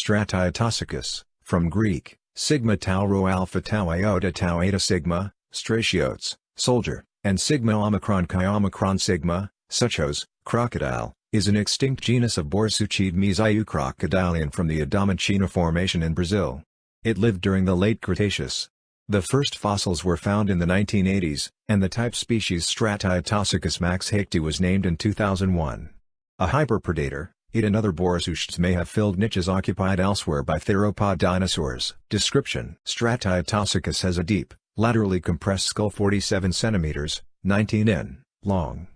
Stratiotosuchus, from Greek, sigma tau rho alpha tau iota tau eta sigma, stratiotes, soldier, and sigma omicron chi omicron sigma, suchos, crocodile, is an extinct genus of Borsuchid crocodilian from the Adamantina Formation in Brazil. It lived during the late Cretaceous. The first fossils were found in the 1980s, and the type species Stratiotosuchus max hickti was named in 2001. A hyperpredator, it and other Borsuchids may have filled niches occupied elsewhere by theropod dinosaurs. Description: Stratiotosuchus has a deep, laterally compressed skull 47 cm, 19 in, long.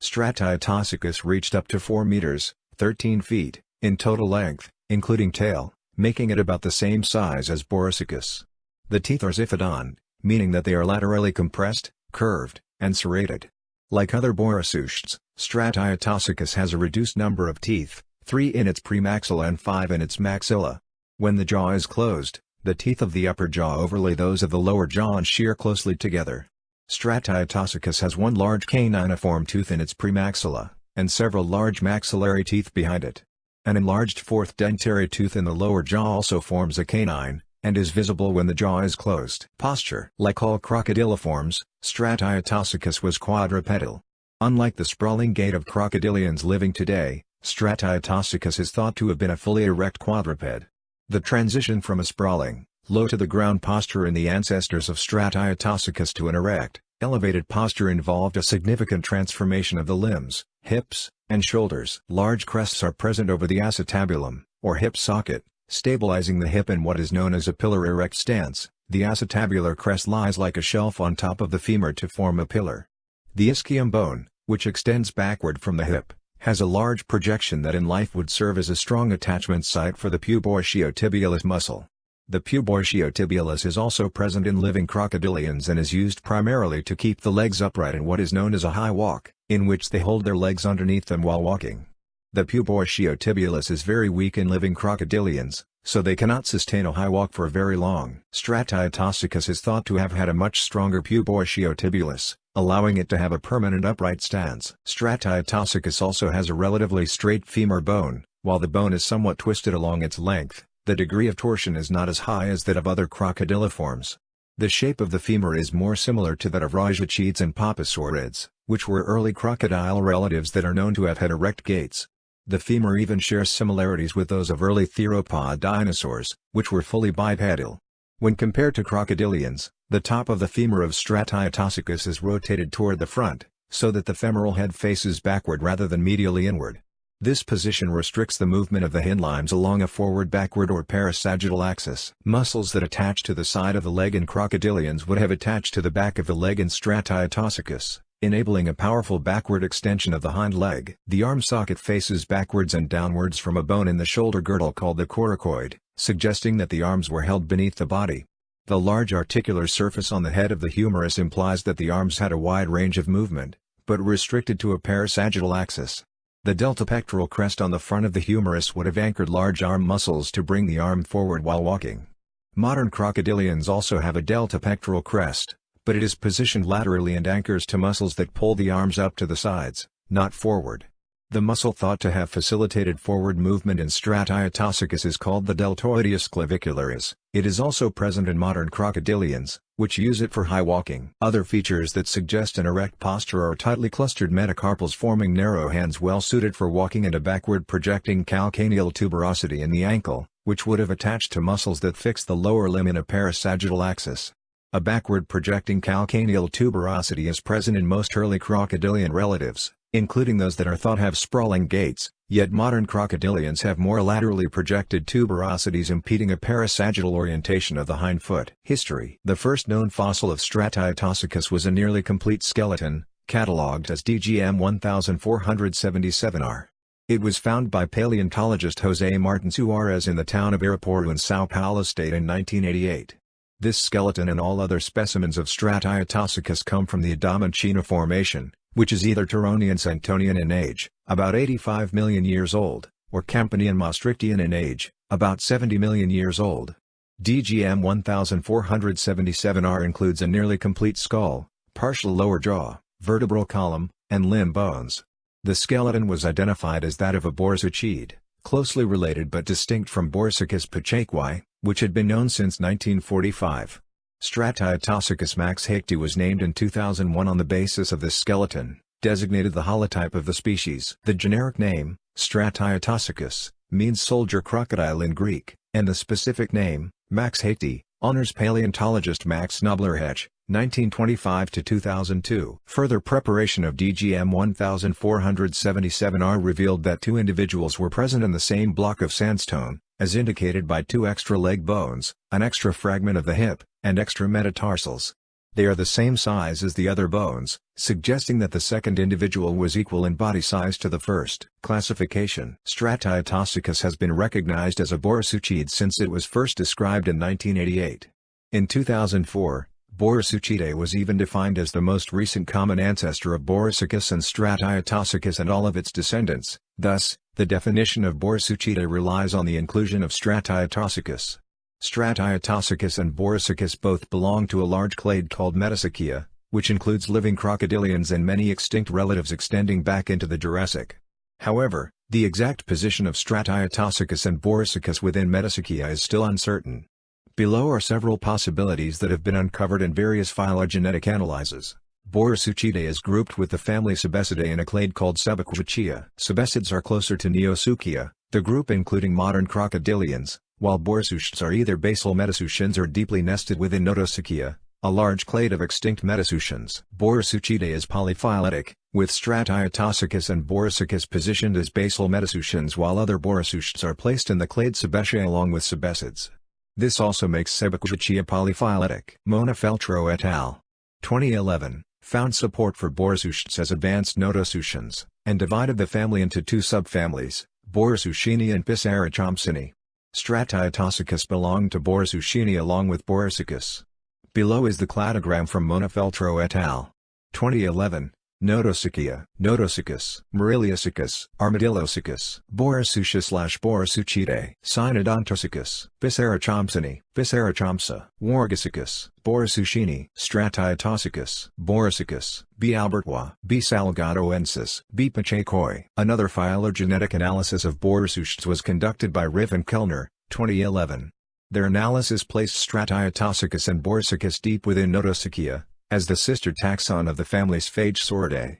Stratiotosuchus reached up to 4 meters, 13 feet, in total length, including tail, making it about the same size as Borsuchus. The teeth are xiphidont, meaning that they are laterally compressed, curved, and serrated. Like other Borsuchids, Stratiotosuchus has a reduced number of teeth, 3 in its premaxilla and 5 in its maxilla. When the jaw is closed, the teeth of the upper jaw overlay those of the lower jaw and shear closely together. Stratiotosuchus has one large caniniform tooth in its premaxilla, and several large maxillary teeth behind it. An enlarged fourth dentary tooth in the lower jaw also forms a canine, and is visible when the jaw is closed. Posture: like all crocodiliforms, Stratiotosuchus was quadrupedal. Unlike the sprawling gait of crocodilians living today, Stratiotosuchus is thought to have been a fully erect quadruped. The transition from a sprawling, low-to-the-ground posture in the ancestors of Stratiotosuchus to an erect, elevated posture involved a significant transformation of the limbs, hips, and shoulders. Large crests are present over the acetabulum, or hip socket, stabilizing the hip in what is known as a pillar erect stance. The acetabular crest lies like a shelf on top of the femur to form a pillar. The ischium bone, which extends backward from the hip, has a large projection that in life would serve as a strong attachment site for the puboischiotibialis muscle. The puboischiotibialis is also present in living crocodilians and is used primarily to keep the legs upright in what is known as a high walk, in which they hold their legs underneath them while walking. The puboischiotibialis is very weak in living crocodilians, so they cannot sustain a high walk for very long. Stratiotosuchus is thought to have had a much stronger puboischiotibialis, allowing it to have a permanent upright stance. Stratiotosuchus also has a relatively straight femur bone, while the bone is somewhat twisted along its length. The degree of torsion is not as high as that of other crocodiliforms. The shape of the femur is more similar to that of Rhizochids and Poposaurids, which were early crocodile relatives that are known to have had erect gaits. The femur even shares similarities with those of early theropod dinosaurs, which were fully bipedal. When compared to crocodilians, the top of the femur of Stratiotosuchus is rotated toward the front, so that the femoral head faces backward rather than medially inward. This position restricts the movement of the hindlimbs along a forward-backward or parasagittal axis. Muscles that attach to the side of the leg in crocodilians would have attached to the back of the leg in Stratiotosuchus, enabling a powerful backward extension of the hind leg. The arm socket faces backwards and downwards from a bone in the shoulder girdle called the coracoid, suggesting that the arms were held beneath the body. The large articular surface on the head of the humerus implies that the arms had a wide range of movement, but restricted to a parasagittal axis. The deltapectoral crest on the front of the humerus would have anchored large arm muscles to bring the arm forward while walking. Modern crocodilians also have a deltapectoral crest, but it is positioned laterally and anchors to muscles that pull the arms up to the sides, not forward. The muscle thought to have facilitated forward movement in Stratiotosuchus is called the deltoideus clavicularis. It is also present in modern crocodilians, which use it for high walking. Other features that suggest an erect posture are tightly clustered metacarpals forming narrow hands well suited for walking and a backward projecting calcaneal tuberosity in the ankle, which would have attached to muscles that fix the lower limb in a parasagittal axis. A backward projecting calcaneal tuberosity is present in most early crocodilian relatives, including those that are thought have sprawling gaits, yet modern crocodilians have more laterally projected tuberosities impeding a parasagittal orientation of the hind foot. History: the first known fossil of Stratiotosuchus was a nearly complete skeleton, catalogued as DGM 1477R. It was found by paleontologist José Martín Suárez in the town of Irapuru in São Paulo state in 1988. This skeleton and all other specimens of Stratiotosuchus come from the Adamantina Formation, which is either Turonian-Santonian in age, about 85 million years old, or Campanian-Maastrichtian in age, about 70 million years old. DGM 1477R includes a nearly complete skull, partial lower jaw, vertebral column, and limb bones. The skeleton was identified as that of a Borsuchid, closely related but distinct from Borsuchus pachequi, which had been known since 1945. Stratiotosuchus max Haechti was named in 2001 on the basis of this skeleton, designated the holotype of the species. The generic name, Stratiotosuchus, means soldier crocodile in Greek, and the specific name, max Haechti, honors paleontologist Max Knoblerhech, 1925–2002. Further preparation of DGM 1477R revealed that two individuals were present in the same block of sandstone, as indicated by two extra leg bones, an extra fragment of the hip, and extra metatarsals. They are the same size as the other bones, suggesting that the second individual was equal in body size to the first. Classification: Stratiotosuchus has been recognized as a Borsuchid since it was first described in 1988. In 2004, Borsuchidae was even defined as the most recent common ancestor of Borsuchus and Stratiotosuchus and all of its descendants. Thus, the definition of Borsuchidae relies on the inclusion of Stratiotosuchus. Stratiotosuchus and Borsuchus both belong to a large clade called Metasuchia, which includes living crocodilians and many extinct relatives extending back into the Jurassic. However, the exact position of Stratiotosuchus and Borsuchus within Metasuchia is still uncertain. Below are several possibilities that have been uncovered in various phylogenetic analyses. Borsuchidae is grouped with the family Sebecidae in a clade called Sebaquachia. Sebecids are closer to Neosuchia, the group including modern crocodilians, while Borsuchs are either basal Metasuchians or deeply nested within Notosuchia, a large clade of extinct Metasuchians. Borsuchidae is polyphyletic, with Stratiotosuchus and Borsuchus positioned as basal Metasuchians while other Borsuchs are placed in the clade Sebaceae along with Sebecids. This also makes Sebaquachia polyphyletic. Monafeltro et al. 2011, found support for Borsuchs as advanced Notosuchians, and divided the family into two subfamilies, Borsuchini and Pisarachompsini. Stratiotosuchus belonged to Borsuchini along with Borsuchus. Below is the cladogram from Monafeltro et al. 2011, Notosuchia, Notosuchus, Mariliasuchus, Armadillosuchus, Borsuchia/Borsuchidae, Cynodontosuchus, Pisarachompsini, Pisarachompsa, Wargasuchus, Borsuchini, Stratiotosuchus, Borsuchus, B. albertoi, B. salgadoensis, B. pachequoi. Another phylogenetic analysis of Borsuchs was conducted by Riff and Kellner, 2011. Their analysis placed Stratiotosuchus and Borsuchus deep within Notosuchia, as the sister taxon of the family's Phagesauridae.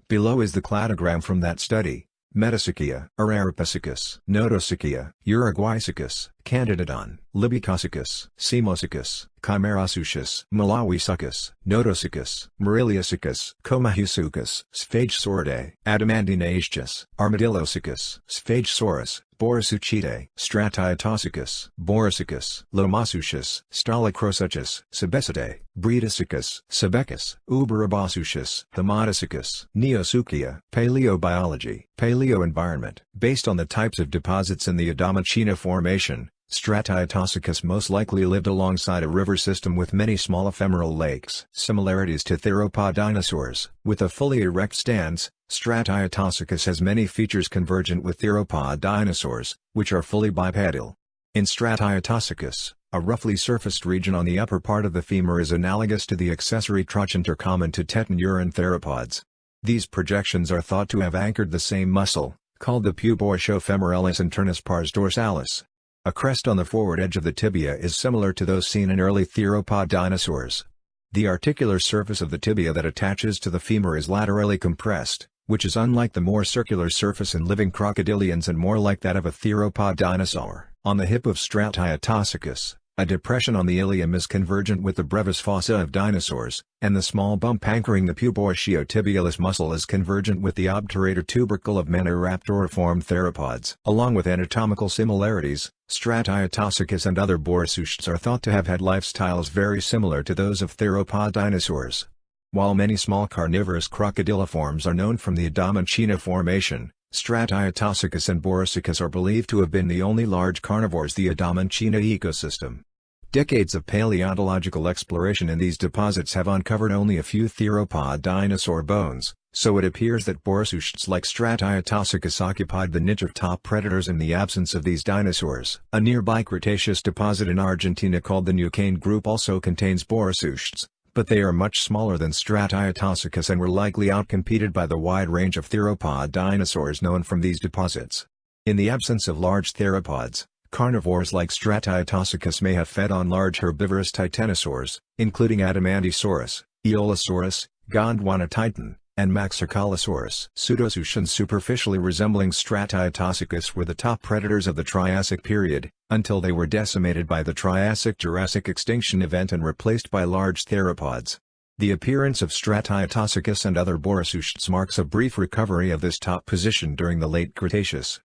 Below is the cladogram from that study: Metasuchia, Ararapacichus, Notosuchia, Uruguaysuchus, Candidodon, Libycosuchus, Semosuchus, Chimerasuchus, Malawisuchus, Notosuchus, Mariliasuchus, Comahusuchus, Sphagesauridae, Adamantinaceus, Armadillosuchus, Sphagesaurus, Borsuchidae, Stratiotosuchus, Borsuchus, Lomasuchus, Stolocrosuchus, Sebecidae, Bredasuchus, Sebecus, Uberabasuchus, Hematosuchus, Neosuchia. Paleobiology, paleoenvironment. Based on the types of deposits in the Adamantine Formation, Stratiotosuchus most likely lived alongside a river system with many small ephemeral lakes. Similarities to theropod dinosaurs. With a fully erect stance, Stratiotosuchus has many features convergent with theropod dinosaurs, which are fully bipedal. In Stratiotosuchus, a roughly surfaced region on the upper part of the femur is analogous to the accessory trochanter common to tetanurine theropods. These projections are thought to have anchored the same muscle, called the puboischiofemoralis internus pars dorsalis. A crest on the forward edge of the tibia is similar to those seen in early theropod dinosaurs. The articular surface of the tibia that attaches to the femur is laterally compressed, which is unlike the more circular surface in living crocodilians and more like that of a theropod dinosaur. On the hip of Stratiotosuchus, a depression on the ilium is convergent with the brevis fossa of dinosaurs, and the small bump anchoring the puboischiotibialis muscle is convergent with the obturator tubercle of Maniraptoriform theropods. Along with anatomical similarities, Stratiotosuchus and other Borsuchs are thought to have had lifestyles very similar to those of theropod dinosaurs. While many small carnivorous crocodiliforms are known from the Adamantine Formation, Stratiotosuchus and Borsuchus are believed to have been the only large carnivores the Adamantine ecosystem. Decades of paleontological exploration in these deposits have uncovered only a few theropod dinosaur bones, so it appears that Borsuchs like Stratiotosuchus occupied the niche of top predators in the absence of these dinosaurs. A nearby Cretaceous deposit in Argentina called the Neuquén Group also contains Borsuchs, but they are much smaller than Stratiotosuchus and were likely outcompeted by the wide range of theropod dinosaurs known from these deposits. In the absence of large theropods, carnivores like Stratiotosuchus may have fed on large herbivorous titanosaurs, including Adamantosaurus, Aeolosaurus, Gondwanatitan, and Maxarcholosaurus. Pseudoscians superficially resembling Stratiotosuchus were the top predators of the Triassic period, until they were decimated by the Triassic-Jurassic extinction event and replaced by large theropods. The appearance of Stratiotosuchus and other Borosaucians marks a brief recovery of this top position during the late Cretaceous.